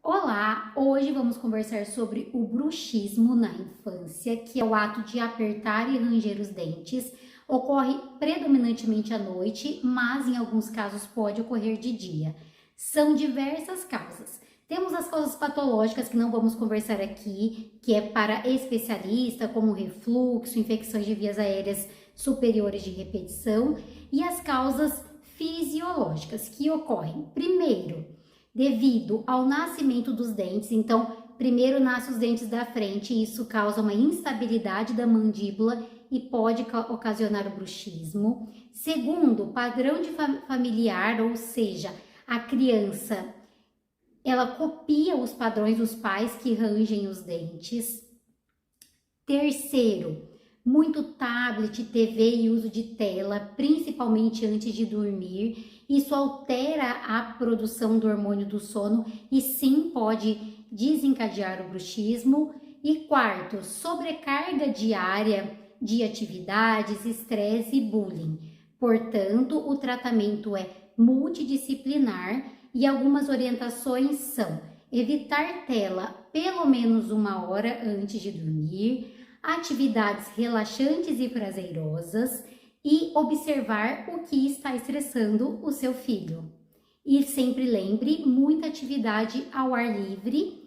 Olá, hoje vamos conversar sobre o bruxismo na infância, que é o ato de apertar e ranger os dentes. Ocorre predominantemente à noite, mas em alguns casos pode ocorrer de dia. São diversas causas. Temos as causas patológicas que não vamos conversar aqui, que é para especialista, como refluxo, infecções de vias aéreas superiores de repetição, e as causas fisiológicas que ocorrem primeiro devido ao nascimento dos dentes. Então, primeiro nascem os dentes da frente e isso causa uma instabilidade da mandíbula e pode ocasionar o bruxismo. Segundo, padrão de familiar, ou seja, a criança ela copia os padrões dos pais que rangem os dentes. Terceiro, muito tablet, TV e uso de tela, principalmente antes de dormir. Isso altera a produção do hormônio do sono e sim pode desencadear o bruxismo. E quarto, sobrecarga diária de atividades, estresse e bullying. Portanto, o tratamento é multidisciplinar e algumas orientações são evitar tela pelo menos 1 hora antes de dormir, atividades relaxantes e prazerosas e observar o que está estressando o seu filho. E sempre lembre, muita atividade ao ar livre